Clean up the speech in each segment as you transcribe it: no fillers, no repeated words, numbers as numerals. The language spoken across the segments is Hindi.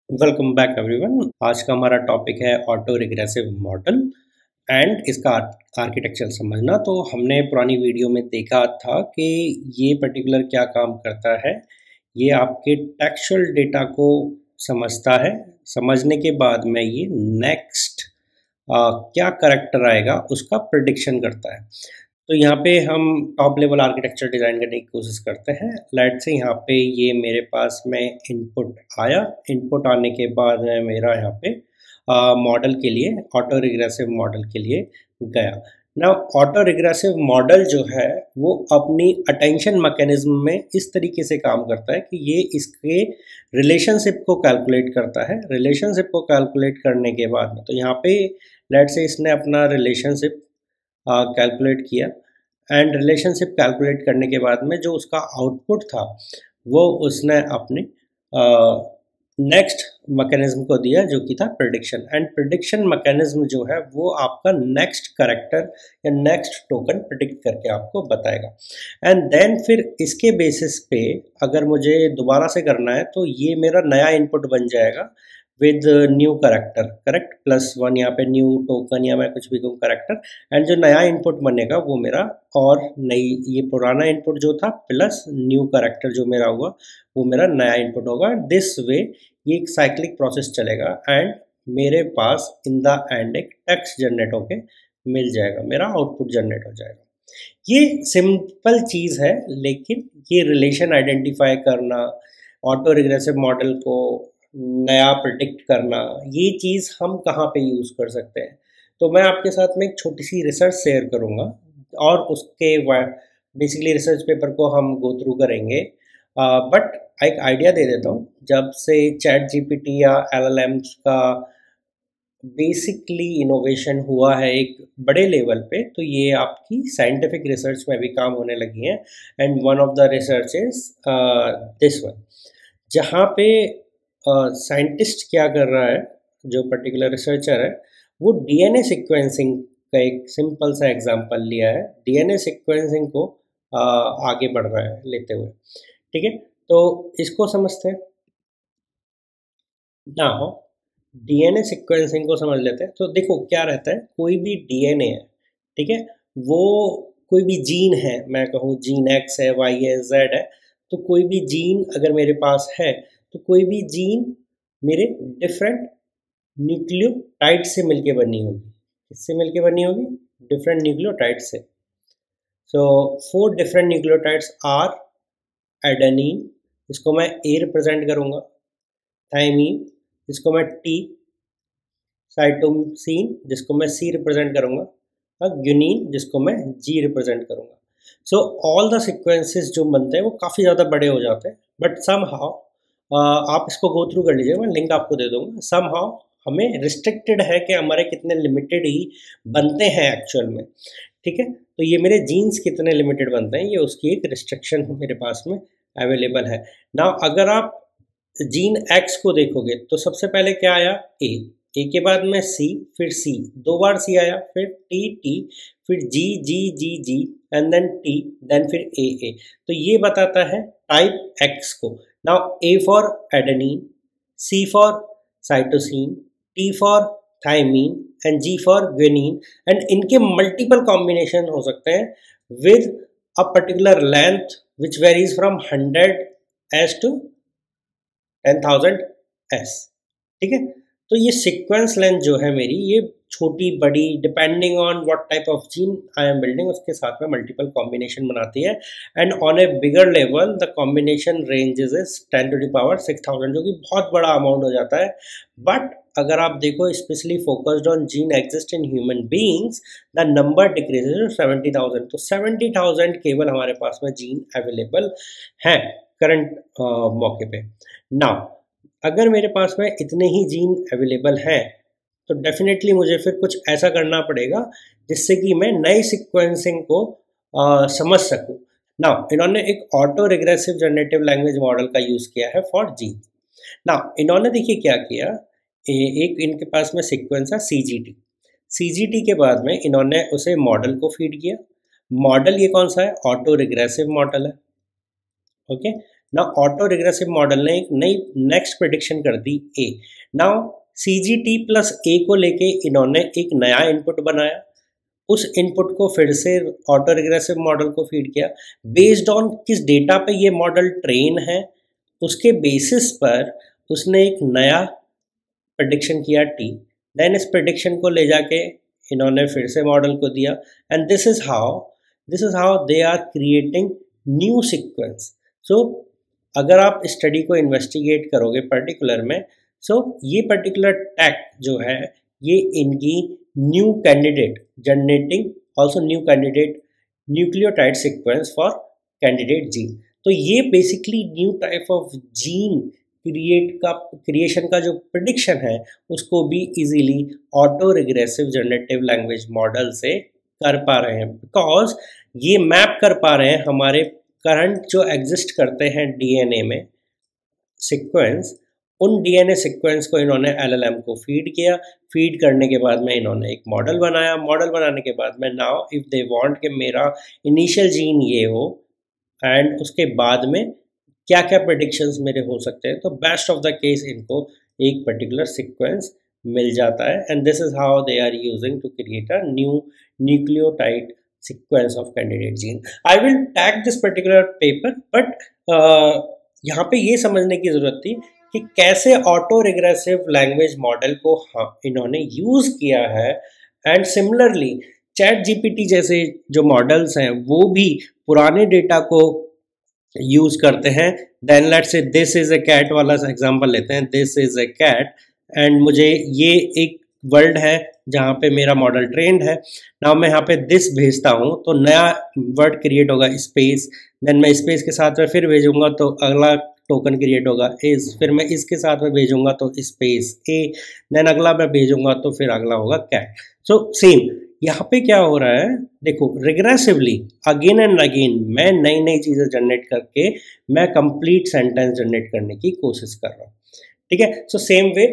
Welcome back everyone. आज का हमारा टॉपिक है ऑटो रिग्रेसिव मॉडल एंड इसका आर्किटेक्चर समझना। तो हमने पुरानी वीडियो में देखा था कि ये पर्टिकुलर क्या काम करता है। ये आपके टेक्सचुअल डेटा को समझता है। समझने के बाद में ये नेक्स्ट क्या करैक्टर आएगा उसका प्रिडिक्शन करता है। तो यहाँ पे हम टॉप लेवल आर्किटेक्चर डिज़ाइन करने की कोशिश करते हैं। लेट्स से यहाँ पे ये मेरे पास में इनपुट आया। इनपुट आने के बाद में मेरा यहाँ पे मॉडल के लिए ऑटो रिग्रेसिव मॉडल के लिए गया ना। ऑटो रिग्रेसिव मॉडल जो है वो अपनी अटेंशन मैकेनिज्म में इस तरीके से काम करता है कि ये इसके रिलेशनशिप को कैलकुलेट करता है। रिलेशनशिप को कैलकुलेट करने के बाद में तो यहाँ पे लेट्स से इसने अपना रिलेशनशिप कैलकुलेट किया एंड रिलेशनशिप कैलकुलेट करने के बाद में जो उसका आउटपुट था वो उसने अपने नेक्स्ट मैकेनिज्म को दिया जो कि था प्रिडिक्शन। एंड प्रिडिक्शन मैकेनिज्म जो है वो आपका नेक्स्ट कैरेक्टर या नेक्स्ट टोकन प्रिडिक्ट करके आपको बताएगा। एंड देन फिर इसके बेसिस पे अगर मुझे दोबारा से करना है तो ये मेरा नया इनपुट बन जाएगा विद न्यू करेक्टर, करेक्ट +1 यहाँ पे न्यू टोकन या मैं कुछ भी कहूँ करेक्टर। एंड जो नया इनपुट बनेगा वो मेरा और नई, ये पुराना इनपुट जो था प्लस न्यू करेक्टर जो मेरा हुआ वो मेरा नया इनपुट होगा। दिस वे ये एक साइक्लिक प्रोसेस चलेगा एंड मेरे पास इन द एंड एक टेक्स्ट जनरेट होके मिल जाएगा, मेरा आउटपुट जनरेट हो जाएगा। ये सिंपल चीज़ है, लेकिन ये रिलेशन आइडेंटिफाई करना, ऑटो रिग्रेसिव मॉडल को नया प्रिडिक्ट करना, ये चीज़ हम कहाँ पे यूज़ कर सकते हैं। तो मैं आपके साथ में एक छोटी सी रिसर्च शेयर करूँगा और उसके बेसिकली रिसर्च पेपर को हम गो थ्रू करेंगे। बट एक आइडिया दे देता हूँ। जब से चैट जीपीटी या एलएलएम्स का बेसिकली इनोवेशन हुआ है एक बड़े लेवल पे, तो ये आपकी साइंटिफिक रिसर्च में भी काम होने लगी है। And one of the research is this one, जहाँ पे साइंटिस्ट क्या कर रहा है, जो पर्टिकुलर रिसर्चर है वो डीएनए सीक्वेंसिंग का एक सिंपल सा एग्जांपल लिया है। डीएनए सीक्वेंसिंग को आगे बढ़ रहा है लेते हुए। ठीक है, तो इसको समझते हैं ना। हो डीएनए सीक्वेंसिंग को समझ लेते हैं। तो देखो क्या रहता है, कोई भी डीएनए है, ठीक है, वो कोई भी जीन है, मैं कहूँ जीन एक्स है, वाई है, जेड है, तो कोई भी जीन अगर मेरे पास है तो कोई भी जीन मेरे डिफरेंट न्यूक्लियोटाइड से मिलके बनी होगी। किससे मिलके बनी होगी? डिफरेंट न्यूक्लियोटाइड से। सो 4 डिफरेंट न्यूक्लियोटाइड्स आर एडेनिन, इसको मैं ए रिप्रेजेंट करूँगा, थाइमीन जिसको मैं टी, साइटोसिन जिसको मैं सी रिप्रेजेंट करूँगा, और ग्यूनिन जिसको मैं जी रिप्रेजेंट करूँगा। सो ऑल द सीक्वेंसेस जो बनते हैं वो काफ़ी ज़्यादा बड़े हो जाते हैं, बट सम हाउ आप इसको गो थ्रू कर लीजिए, मैं लिंक आपको दे दूँगा। सम हाउ हमें रिस्ट्रिक्टेड है कि हमारे कितने लिमिटेड ही बनते हैं एक्चुअल में। ठीक है, तो ये मेरे जीन्स कितने लिमिटेड बनते हैं, ये उसकी एक रिस्ट्रिक्शन मेरे पास में अवेलेबल है ना। अगर आप जीन एक्स को देखोगे तो सबसे पहले क्या आया? ए के बाद में सी, फिर सी, 2 बार सी आया, फिर टी, फिर G G G G and then T, then फिर ए। तो ये बताता है टाइप एक्स को। Now A for adenine, C for cytosine, T for thymine and G for guanine. And इनके मल्टीपल कॉम्बिनेशन हो सकते हैं with a particular length which varies from 100 s to 10,000 s. ठीक है, तो ये सीक्वेंस लेंथ जो है मेरी, ये छोटी बड़ी depending on what type of gene I am building, उसके साथ में मल्टीपल कॉम्बिनेशन बनाती है। And on A bigger level the combination ranges is 10⁶,000, जो कि बहुत बड़ा अमाउंट हो जाता है। बट अगर आप देखो specially focused on gene exist in human beings, the number decreases to 70,000। तो 70,000 केवल हमारे पास में जीन अवेलेबल हैं करंट मौके पे। नाउ अगर मेरे पास में इतने ही जीन अवेलेबल हैं तो डेफिनेटली मुझे फिर कुछ ऐसा करना पड़ेगा जिससे कि मैं नई सीक्वेंसिंग को समझ सकूं। नाउ इन्होंने एक auto regressive generative language model का यूज़ किया है फॉर जीन। नाउ इन्होंने देखिए क्या किया, एक इनके पास में सीक्वेंस है सीजीटी के बाद में इन्होंने उसे मॉडल को फीड किया। मॉडल ये कौन सा है? ऑटो रिग्रेसिव मॉडल है। ओके, ना ऑटो रिग्रेसिव मॉडल ने एक नई नेक्स्ट प्रेडिक्शन कर दी ए। नाउ CGT प्लस ए को लेके इन्होंने एक नया इनपुट बनाया, उस इनपुट को फिर से ऑटो रिग्रेसिव मॉडल को फीड किया। बेस्ड ऑन किस डेटा पे ये मॉडल ट्रेन है, उसके बेसिस पर उसने एक नया प्रेडिक्शन किया टी। देन इस प्रेडिक्शन को ले जाके इन्होंने फिर से मॉडल को दिया, and this is how they are creating new sequence. So अगर आप स्टडी को इन्वेस्टिगेट करोगे पर्टिकुलर में, सो ये पर्टिकुलर टैग जो है ये इनकी new candidate generating also new candidate nucleotide sequence for candidate gene. तो ये basically new type of gene creation का जो प्रेडिक्शन है उसको भी easily auto regressive generative language model से कर पा रहे हैं, बिकॉज ये मैप कर पा रहे हैं हमारे करंट जो एग्जिस्ट करते हैं डीएनए में सीक्वेंस। उन डीएनए सीक्वेंस को इन्होंने एलएलएम को फीड किया, फीड करने के बाद में इन्होंने एक मॉडल बनाया, मॉडल बनाने के बाद में नाउ इफ दे वांट कि मेरा इनिशियल जीन ये हो एंड उसके बाद में क्या क्या प्रेडिक्शंस मेरे हो सकते हैं, तो बेस्ट ऑफ द केस इनको एक पर्टिकुलर सीक्वेंस मिल जाता है, and this is how they are using to create a new nucleotide sequence of candidate gene. I will tag this particular paper, but यहाँ पे ये समझने की ज़रूरत थी कि कैसे ऑटो रिग्रेसिव लैंग्वेज मॉडल को इन्होंने यूज़ किया है, एंड सिमिलरली चैट जीपीटी जैसे जो मॉडल्स हैं वो भी पुराने डेटा को यूज करते हैं। Then let's say this is a cat वाला एग्जांपल लेते हैं, this is a cat, and मुझे ये एक वर्ल्ड है जहाँ पे मेरा मॉडल ट्रेंड है। नाउ मैं यहाँ पे दिस भेजता हूँ तो नया वर्ड क्रिएट होगा स्पेस, देन मैं स्पेस के साथ में फिर भेजूंगा तो अगला टोकन क्रिएट होगा इस, फिर मैं इसके साथ में भेजूंगा तो स्पेस ए, देन अगला मैं भेजूंगा तो फिर अगला होगा कैट। सो सेम यहाँ पे क्या हो रहा है, देखो रिग्रेसिवली अगेन एंड अगेन मैं नई नई चीज़ें जनरेट करके मैं कंप्लीट सेंटेंस जनरेट करने की कोशिश कर रहा हूँ, ठीक है। So same way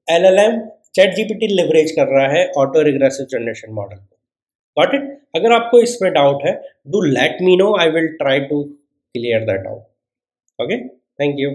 LLM ChatGPT leverage कर रहा है ऑटो रिग्रेसिव जनरेशन मॉडल को। Got it? अगर आपको इसमें डाउट है do let me know, I will try to clear that out. Okay, thank you.